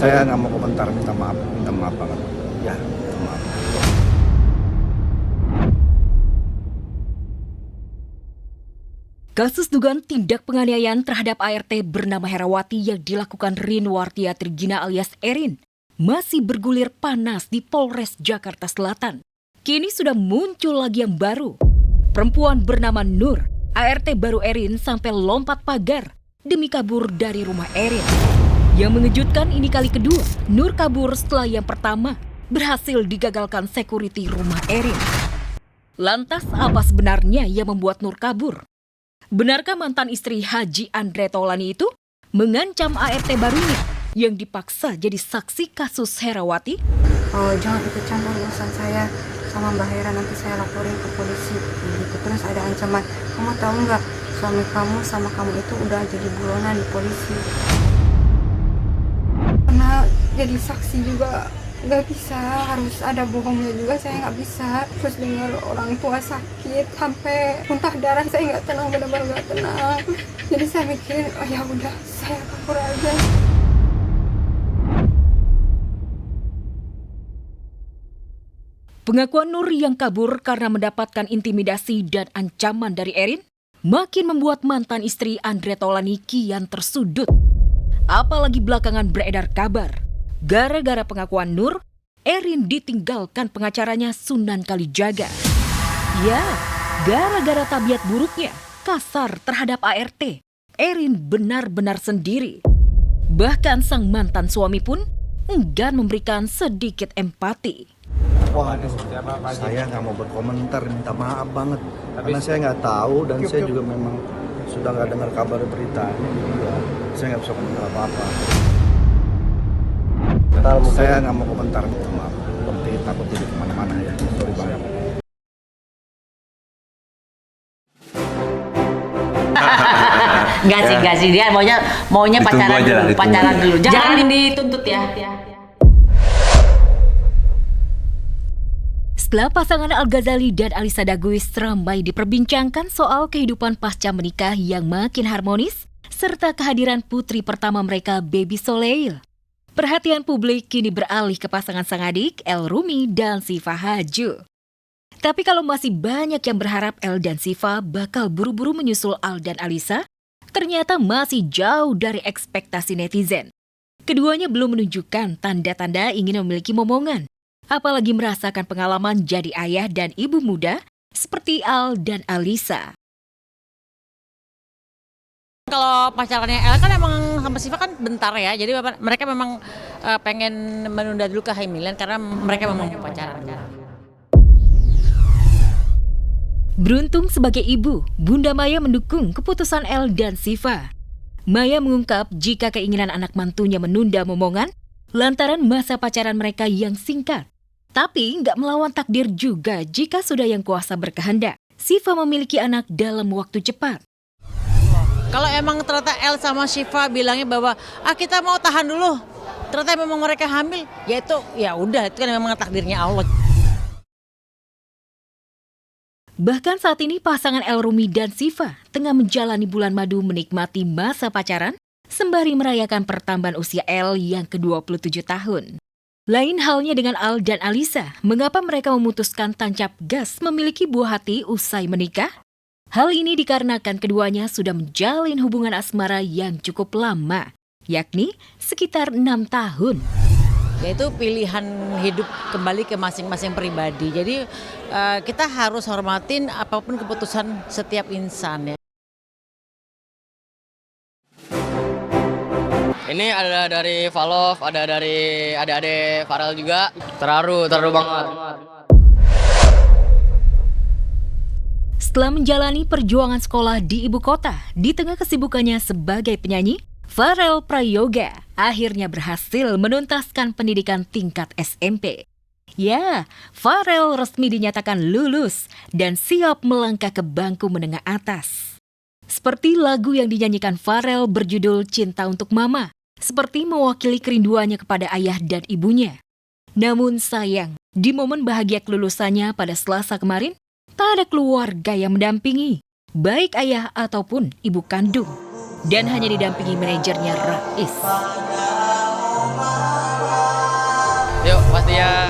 Saya nggak mau komentar, minta maaf banget. Ya, minta maaf. Kasus dugaan tindak penganiayaan terhadap ART bernama Herawati yang dilakukan Rinwartia Trigina alias Erin masih bergulir panas di Polres Jakarta Selatan. Kini sudah muncul lagi yang baru. Perempuan bernama Nur, ART baru Erin sampai lompat pagar demi kabur dari rumah Erin. Yang mengejutkan ini kali kedua, Nur kabur setelah yang pertama berhasil digagalkan security rumah Erin. Lantas apa sebenarnya yang membuat Nur kabur? Benarkah mantan istri Haji Andre Taulani itu mengancam ART barunya yang dipaksa jadi saksi kasus Herawati? Oh, jangan ikut campur urusan saya sama Mbak Hera, nanti saya laporin ke polisi. Gitu. Terus ada ancaman, kamu tahu nggak, suami kamu sama kamu itu udah jadi buronan di polisi. Karena jadi saksi juga nggak bisa, harus ada bohongnya juga, saya nggak bisa. Terus dengar orang tua sakit sampai muntah darah, saya nggak tenang, benar-benar nggak tenang. Jadi saya mikir, oh ya udah, saya kabur aja. Pengakuan Nur yang kabur karena mendapatkan intimidasi dan ancaman dari Erin makin membuat mantan istri Andre Taulani kian tersudut. Apalagi belakangan beredar kabar, gara-gara pengakuan Nur, Erin ditinggalkan pengacaranya Sunan Kalijaga. Ya, gara-gara tabiat buruknya, kasar terhadap ART, Erin benar-benar sendiri. Bahkan sang mantan suami pun enggan memberikan sedikit empati. Waduh, saya nggak mau berkomentar, minta maaf banget. Karena saya nggak tahu dan saya juga memang sudah nggak dengar kabar beritanya. Ya, saya nggak bisa komentar apa-apa. Saya nggak mau komentar, minta maaf. Penting takut jadi kemana-mana ya. Sorry banget. Enggak sih dia maunya pacaran dulu. Jangan dituntut ya. Setelah pasangan Al-Ghazali dan Alisa Daguis ramai diperbincangkan soal kehidupan pasca menikah yang makin harmonis, serta kehadiran putri pertama mereka, Baby Soleil. Perhatian publik kini beralih ke pasangan sang adik, El Rumi dan Siva Haju. Tapi kalau masih banyak yang berharap El dan Siva bakal buru-buru menyusul Al dan Alisa, ternyata masih jauh dari ekspektasi netizen. Keduanya belum menunjukkan tanda-tanda ingin memiliki momongan, apalagi merasakan pengalaman jadi ayah dan ibu muda seperti Al dan Alisa. Kalau pacarannya El kan emang sama Siva kan bentar ya, jadi mereka memang pengen menunda dulu kehamilan karena mereka memang pacaran. Beruntung sebagai ibu, Bunda Maya mendukung keputusan El dan Siva. Maya mengungkap jika keinginan anak mantunya menunda momongan lantaran masa pacaran mereka yang singkat. Tapi nggak melawan takdir juga jika sudah yang kuasa berkehendak. Siva memiliki anak dalam waktu cepat. Kalau emang ternyata El sama Siva bilangnya bahwa kita mau tahan dulu, ternyata memang mereka hamil, ya udah itu kan memang takdirnya Allah. Bahkan saat ini pasangan El Rumi dan Siva tengah menjalani bulan madu menikmati masa pacaran sembari merayakan pertambahan usia El yang ke-27 tahun. Lain halnya dengan Al dan Alisa, mengapa mereka memutuskan tancap gas memiliki buah hati usai menikah? Hal ini dikarenakan keduanya sudah menjalin hubungan asmara yang cukup lama, yakni sekitar 6 tahun. Yaitu pilihan hidup kembali ke masing-masing pribadi. Jadi kita harus hormatin apapun keputusan setiap insan ya. Ini ada dari Valov, ada dari adik-adik Farel juga. Terharu banget. Setelah menjalani perjuangan sekolah di ibu kota, di tengah kesibukannya sebagai penyanyi, Farel Prayoga akhirnya berhasil menuntaskan pendidikan tingkat SMP. Ya, Farel resmi dinyatakan lulus dan siap melangkah ke bangku menengah atas. Seperti lagu yang dinyanyikan Farel berjudul Cinta Untuk Mama, seperti mewakili kerinduannya kepada ayah dan ibunya. Namun sayang, di momen bahagia kelulusannya pada Selasa kemarin, tak ada keluarga yang mendampingi, baik ayah ataupun ibu kandung, dan hanya didampingi manajernya Rais. pastinya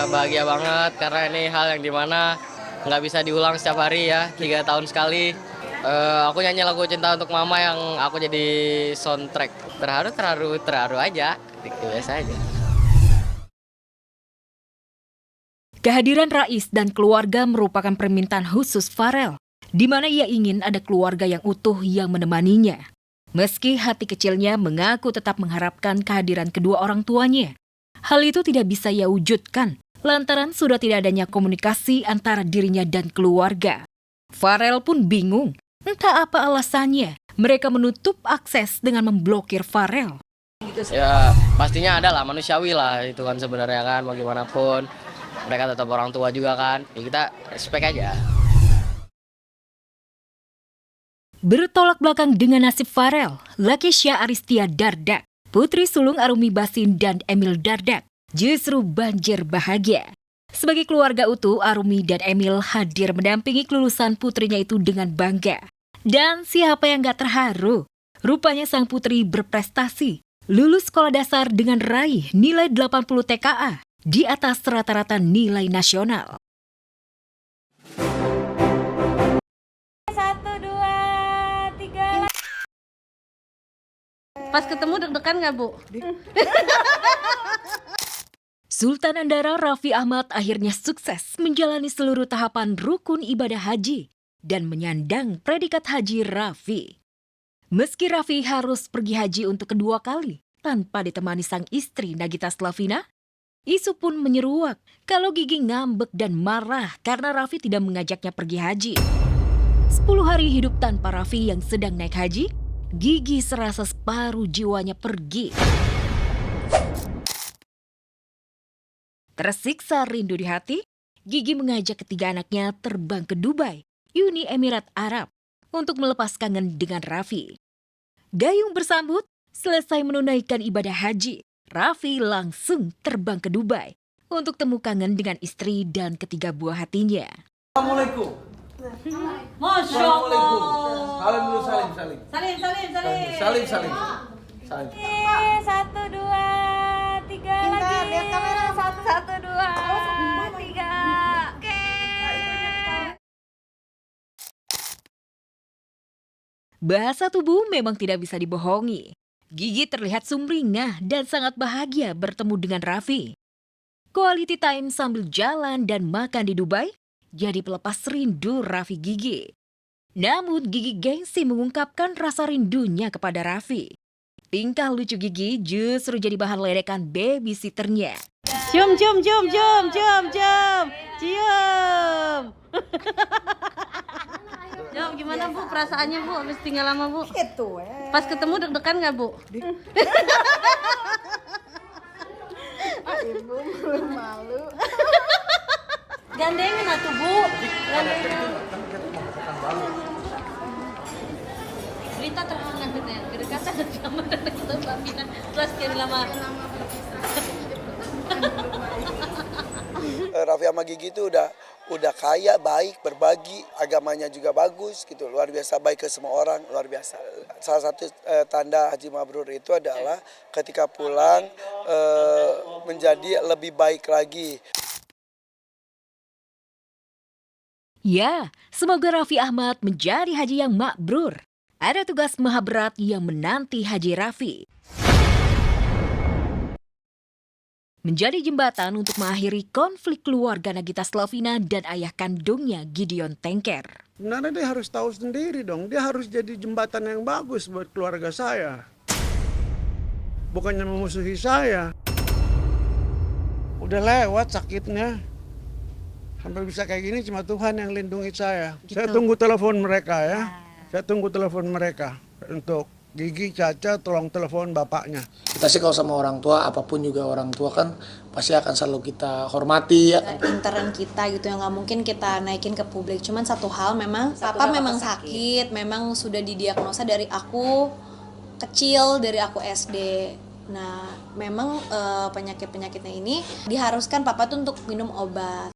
bahagia banget karena ini hal yang dimana nggak bisa diulang setiap hari ya, 3 tahun sekali. Aku nyanyi lagu Cinta Untuk Mama yang aku jadi soundtrack. Terharu aja, biasa aja. Kehadiran Rais dan keluarga merupakan permintaan khusus Farel, di mana ia ingin ada keluarga yang utuh yang menemaninya. Meski hati kecilnya mengaku tetap mengharapkan kehadiran kedua orang tuanya, hal itu tidak bisa ia wujudkan lantaran sudah tidak adanya komunikasi antara dirinya dan keluarga. Farel pun bingung, entah apa alasannya mereka menutup akses dengan memblokir Farel. Ya pastinya ada lah, manusiawi lah itu kan sebenarnya kan, bagaimanapun. Mereka tetap orang tua juga kan, ya kita respect aja. Bertolak belakang dengan nasib Farel, Lakesha Aristia Dardak, putri sulung Arumi Basin dan Emil Dardak, justru banjir bahagia. Sebagai keluarga utuh, Arumi dan Emil hadir mendampingi kelulusan putrinya itu dengan bangga. Dan siapa yang gak terharu? Rupanya sang putri berprestasi, lulus sekolah dasar dengan raih nilai 80 TKA, di atas rata-rata nilai nasional. 1, 2, 3. Pas ketemu deg-degan nggak, Bu? Sultan Andara Raffi Ahmad akhirnya sukses menjalani seluruh tahapan rukun ibadah haji dan menyandang predikat Haji Raffi. Meski Raffi harus pergi haji untuk kedua kali tanpa ditemani sang istri Nagita Slavina, isu pun menyeruak kalau Gigi ngambek dan marah karena Raffi tidak mengajaknya pergi haji. 10 hari hidup tanpa Raffi yang sedang naik haji, Gigi serasa separuh jiwanya pergi. Tersiksa rindu di hati, Gigi mengajak ketiga anaknya terbang ke Dubai, Uni Emirat Arab, untuk melepas kangen dengan Raffi. Gayung bersambut, selesai menunaikan ibadah haji, Raffi langsung terbang ke Dubai untuk temu kangen dengan istri dan ketiga buah hatinya. Assalamualaikum. Masya Allah. Salim dulu, salim. Salim. 1, 2, 3 lagi. Lihat kamera. 1, 2, 3. Oke. Bahasa tubuh memang tidak bisa dibohongi. Gigi terlihat sumringah dan sangat bahagia bertemu dengan Raffi. Quality time sambil jalan dan makan di Dubai jadi pelepas rindu Raffi Gigi. Namun Gigi gengsi mengungkapkan rasa rindunya kepada Raffi. Tingkah lucu Gigi justru jadi bahan ledekan babysitternya. Cium. Jawab gimana, Bu, perasaannya, Bu, habis tinggal lama, Bu? Gitu, Pas ketemu deg-degan nggak, Bu? Ibu malu. Gandengan atuh, Bu. Gandengan. Berita terhangat gitu ya. Kedekatan sama dengan Mbak Vina. Terus sekian lama. Raffi sama Gigi itu udah kaya, baik, berbagi, agamanya juga bagus gitu, luar biasa baik ke semua orang, luar biasa. Salah satu tanda haji mabrur itu adalah ketika pulang menjadi lebih baik lagi. Ya, semoga Raffi Ahmad menjadi haji yang makbrur. Ada tugas maha berat yang menanti Haji Raffi. Menjadi jembatan untuk mengakhiri konflik keluarga Nagita Slavina dan ayah kandungnya Gideon Tengker. Sebenarnya dia harus tahu sendiri dong, dia harus jadi jembatan yang bagus buat keluarga saya. Bukannya memusuhi saya. Udah lewat sakitnya. Sampai bisa kayak gini cuma Tuhan yang lindungi saya. Gitu. Saya tunggu telepon mereka ya. Saya tunggu telepon mereka untuk Gigi, Caca, tolong telepon bapaknya. Kita sih kalau sama orang tua, apapun juga orang tua kan pasti akan selalu kita hormati ya. Intern kita gitu yang nggak mungkin kita naikin ke publik. Cuman satu hal memang, papa memang sakit, memang sudah didiagnosa dari aku kecil, dari aku SD. Nah, memang penyakit-penyakitnya ini diharuskan papa tuh untuk minum obat.